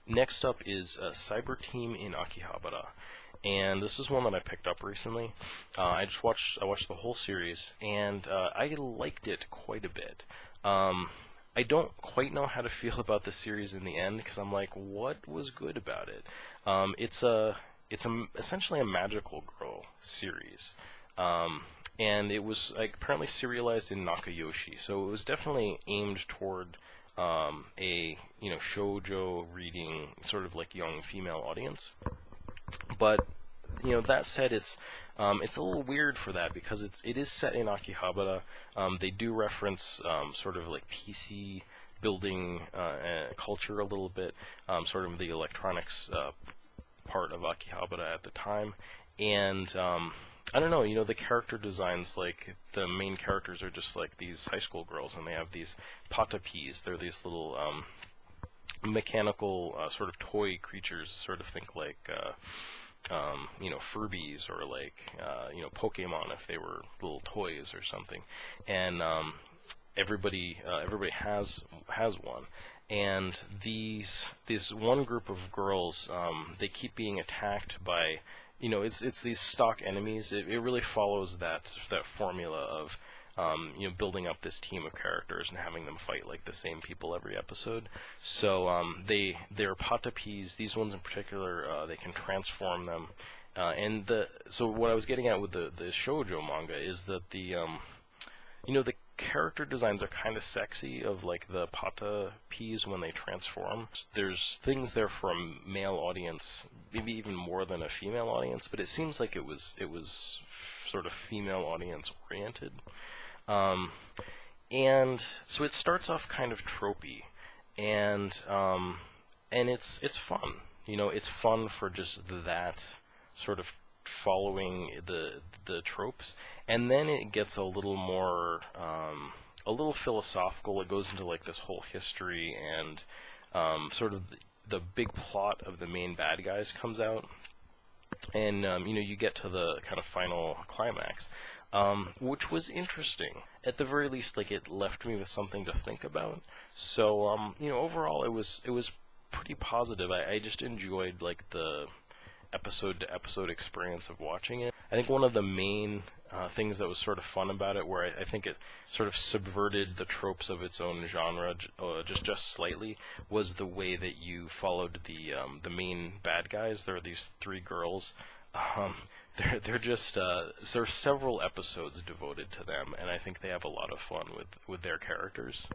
Next up is Cyber Team in Akihabara, and this is one that I picked up recently. I watched the whole series, and I liked it quite a bit. I don't quite know how to feel about the series in the end, because I'm like, what was good about it? It's essentially a magical girl series. And it was like apparently serialized in Nakayoshi, so it was definitely aimed toward a shoujo reading sort of like young female audience. But that said, it's a little weird for that because it is set in Akihabara. They do reference sort of like PC building culture a little bit, sort of the electronics part of Akihabara at the time, and I don't know, the character designs, like, the main characters are just like these high school girls, and they have these patapis. They're these little mechanical sort of toy creatures, sort of think like Furbies, or like Pokemon if they were little toys or something. And everybody has one. And this one group of girls, they keep being attacked by, it's these stock enemies. It really follows that formula of building up this team of characters and having them fight like the same people every episode. So they're patapis. These ones in particular, they can transform them. So what I was getting at with the shoujo manga is that the character designs are kind of sexy, of like the patapis when they transform. There's things there for a male audience, maybe even more than a female audience, but it seems like it was sort of female audience oriented. And so it starts off kind of tropey, and it's fun. It's fun for just that sort of following the tropes, and then it gets a little more a little philosophical. It goes into like this whole history, and sort of the big plot of the main bad guys comes out, and you get to the kind of final climax, which was interesting. At the very least, like, it left me with something to think about. So overall it was pretty positive. I just enjoyed like the episode to episode experience of watching it. I think one of the main things that was sort of fun about it, where I think it sort of subverted the tropes of its own genre just slightly, was the way that you followed the main bad guys. There are these three girls. They're just there are several episodes devoted to them, and I think they have a lot of fun with their characters.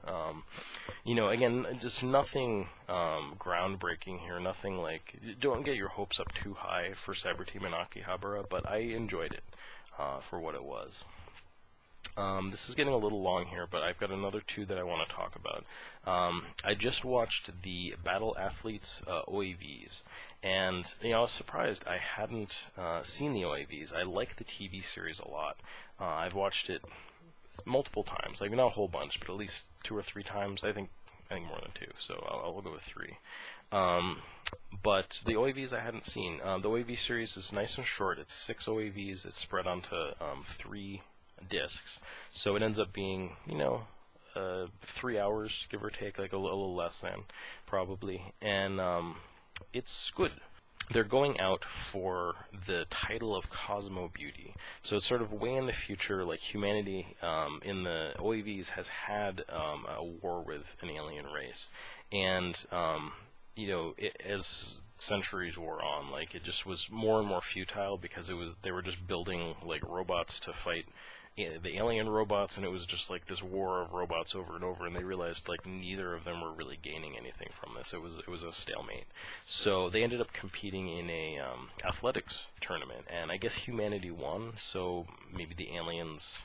Again, just nothing groundbreaking here. Nothing like, don't get your hopes up too high for Cyber Team and Akihabara, but I enjoyed it for what it was. This is getting a little long here, but I've got another two that I want to talk about. I just watched the Battle Athletes OAVs, and I was surprised I hadn't seen the OAVs. I like the TV series a lot. I've watched it multiple times, like not a whole bunch, but at least 2 or 3 times. I think more than 2, so I'll go with 3. But the OAVs I hadn't seen. The OAV series is nice and short. It's 6 OAVs. It's spread onto 3 discs, so it ends up being 3 hours, give or take, like a little less than probably, and it's good. They're going out for the title of Cosmo Beauty, so it's sort of way in the future. Like, humanity in the OAVs has had a war with an alien race, and as centuries wore on, like, it just was more and more futile, because they were just building like robots to fight the alien robots, and it was just like this war of robots over and over, and they realized like neither of them were really gaining anything from this. It was a stalemate. So they ended up competing in a athletics tournament, and I guess humanity won, so maybe the aliens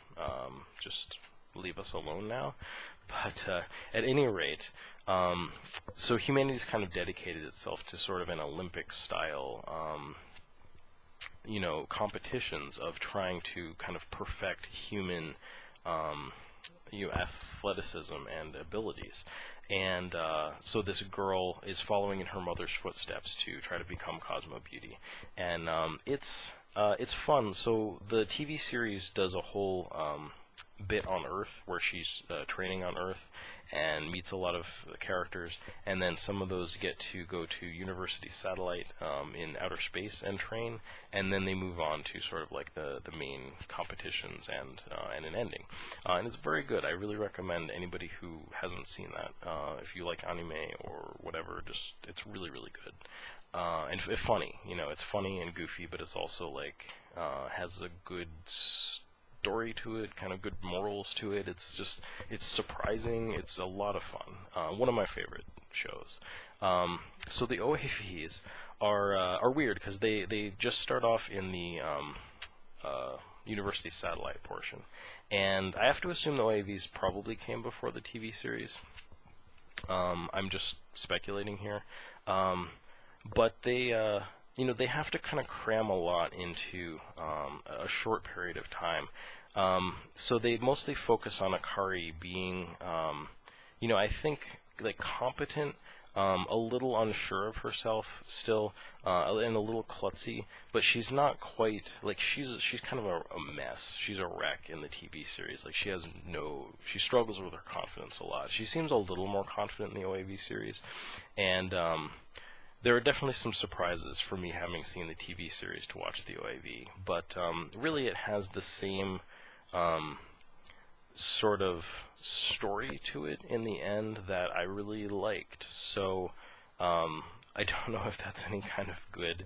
just leave us alone now. But at any rate, so humanity's kind of dedicated itself to sort of an Olympic style competitions of trying to kind of perfect human athleticism and abilities. And so this girl is following in her mother's footsteps to try to become Cosmo Beauty, and it's fun. So the TV series does a whole bit on Earth where she's training on Earth and meets a lot of characters, and then some of those get to go to University Satellite in outer space and train, and then they move on to sort of like the main competitions and an ending. And it's very good. I really recommend anybody who hasn't seen that. If you like anime or whatever, just it's really, really good. And funny, it's funny and goofy, but it's also like has a good story to it, kind of good morals to it. It's surprising. It's a lot of fun. One of my favorite shows. So the OAVs are weird because they just start off in the University Satellite portion, and I have to assume the OAVs probably came before the TV series. I'm just speculating here. But they have to kind of cram a lot into a short period of time. So they mostly focus on Akari being, I think, like competent, a little unsure of herself still, and a little klutzy, but she's not quite, like, she's kind of a mess. She's a wreck in the TV series. Like, she struggles with her confidence a lot. She seems a little more confident in the OAV series, and, there are definitely some surprises for me having seen the TV series to watch the OAV, but really it has the same sort of story to it in the end that I really liked. So I don't know if that's any kind of good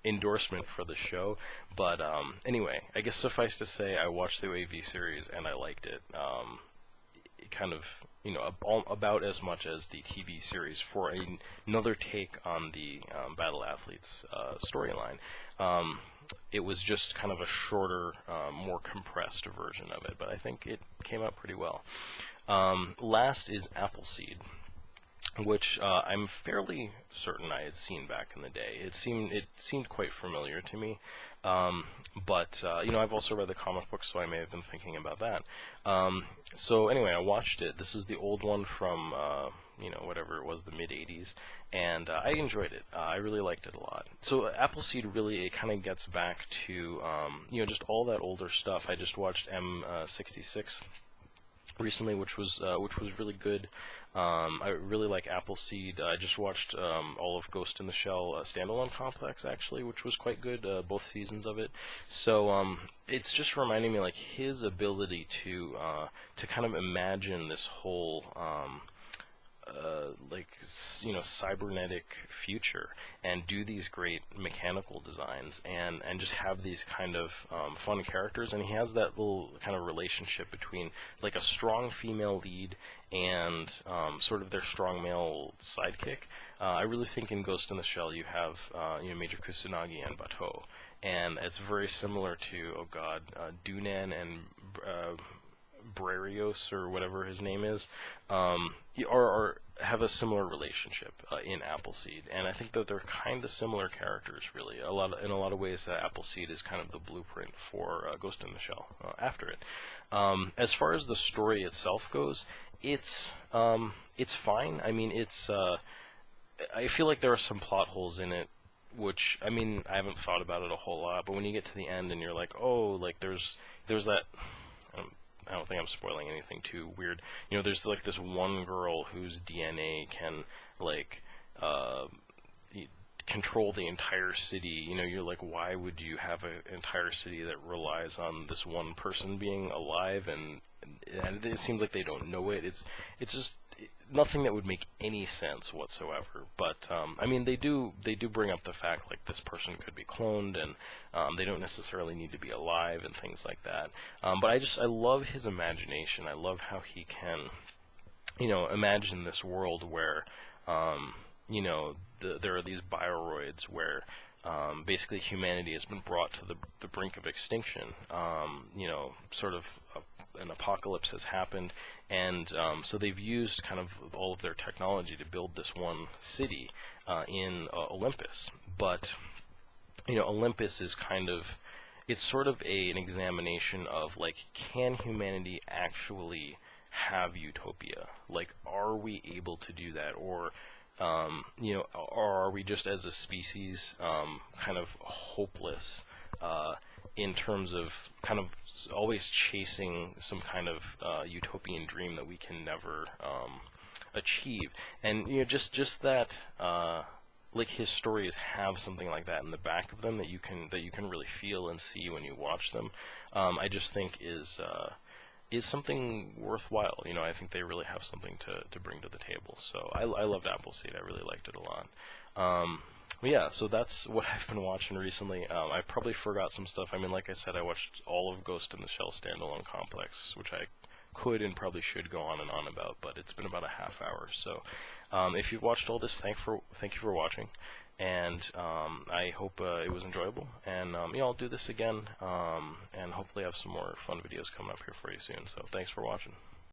endorsement for the show, but anyway, I guess suffice to say I watched the OAV series and I liked it. Kind of, about as much as the TV series for another take on the Battle Athletes storyline. It was just kind of a shorter, more compressed version of it, but I think it came out pretty well. Last is Appleseed, which I'm fairly certain I had seen back in the day. It seemed quite familiar to me, but I've also read the comic book, so I may have been thinking about that. So anyway, I watched it. This is the old one from whatever it was, the mid '80s, and I enjoyed it. I really liked it a lot. So Appleseed really, it kind of gets back to just all that older stuff. I just watched M66 recently, which was really good. I really like Appleseed. I just watched all of Ghost in the Shell standalone complex, actually, which was quite good, both seasons of it. So it's just reminding me, like, his ability to kind of imagine this whole cybernetic future and do these great mechanical designs and just have these kind of fun characters. And he has that little kind of relationship between like a strong female lead and sort of their strong male sidekick. I really think in Ghost in the Shell you have Major Kusanagi and Bateau, and it's very similar to Dunan and Brarios, or whatever his name is, have a similar relationship in Appleseed, and I think that they're kind of similar characters, really. In a lot of ways, Appleseed is kind of the blueprint for Ghost in the Shell after it. As far as the story itself goes, it's fine. I mean, I feel like there are some plot holes in it, which, I mean, I haven't thought about it a whole lot, but when you get to the end and you're like, oh, like there's that. I don't think I'm spoiling anything too weird. There's like this one girl whose DNA can like control the entire city. You're like, why would you have an entire city that relies on this one person being alive? And it seems like they don't know it. It's just nothing that would make any sense whatsoever. But I mean, they do bring up the fact like this person could be cloned, and they don't necessarily need to be alive and things like that. But I love his imagination. I love how he can, imagine this world where, there are these bioroids where basically humanity has been brought to the brink of extinction. Sort of an apocalypse has happened, and so they've used kind of all of their technology to build this one city in Olympus. But Olympus is it's sort of an examination of like, can humanity actually have utopia? Like, are we able to do that, or or are we just as a species kind of hopeless in terms of kind of always chasing some kind of utopian dream that we can never achieve. And just that like his stories have something like that in the back of them that you can really feel and see when you watch them. I just think is something worthwhile. I think they really have something to bring to the table. So I loved Appleseed. I really liked it a lot. But yeah, so that's what I've been watching recently. I probably forgot some stuff. I mean, like I said, I watched all of Ghost in the Shell Standalone Complex, which I could and probably should go on and on about, but it's been about a half hour. So if you've watched all this, thank you for watching, and I hope it was enjoyable. And yeah, I'll do this again, and hopefully have some more fun videos coming up here for you soon. So thanks for watching.